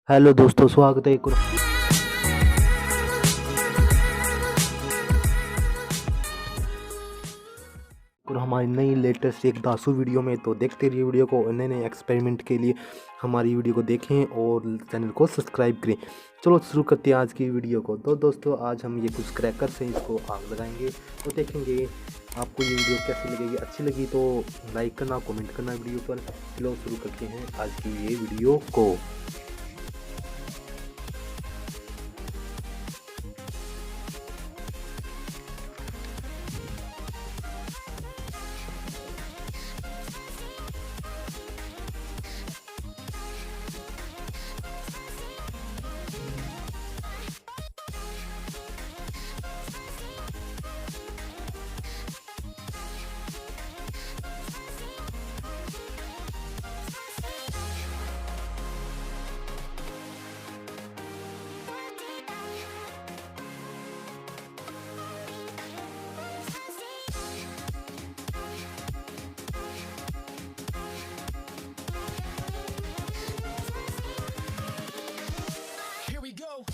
Hello दोस्तों, स्वागत है एक और हमारी नई लेटेस्ट एक दासू वीडियो में। तो देखते रहिए वीडियो को, नए नए एक्सपेरिमेंट के लिए हमारी वीडियो को देखें और चैनल को सब्सक्राइब करें। चलो शुरू करते हैं आज की वीडियो को। तो दोस्तों आज हम ये कुछ क्रैकर्स हैं, इसको आग लगाएंगे तो देखेंगे आपको ये वीडियो कैसी लगेगी। अच्छी लगी तो लाइक करना, कमेंट करना वीडियो पर। चलो शुरू करते हैं आज की ये वीडियो को। Here we go.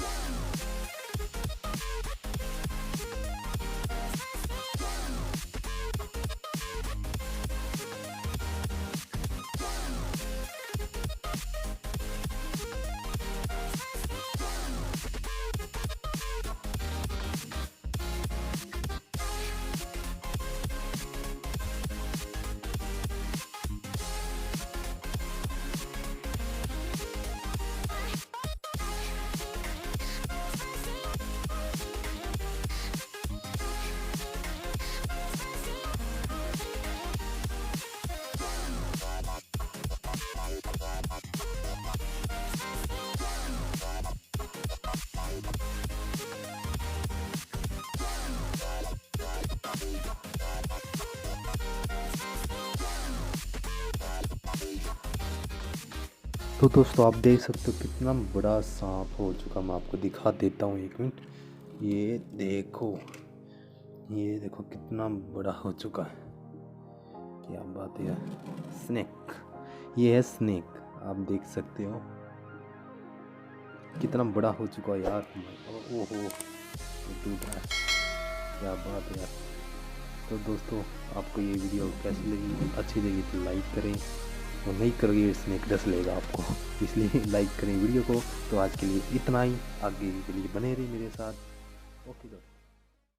तो दोस्तों आप देख सकते हो कितना बड़ा सांप हो चुका। मैं आपको दिखा देता हूँ, एक मिनट। ये देखो कितना बड़ा हो चुका है। क्या बात है यार। स्नेक, ये है स्नेक। आप देख सकते हो कितना बड़ा हो चुका है यार। ओहो, ये टूट रहा है। क्या बात है यार। तो दोस्तों आपको ये वीडियो कैसी लगी? अच्छी लगी तो लाइक करें, और नहीं करोगे स्नेक डस लेगा आपको, इसलिए लाइक करें वीडियो को। तो आज के लिए इतना ही, आगे के लिए बने रहिए मेरे साथ। ओके दोस्तों।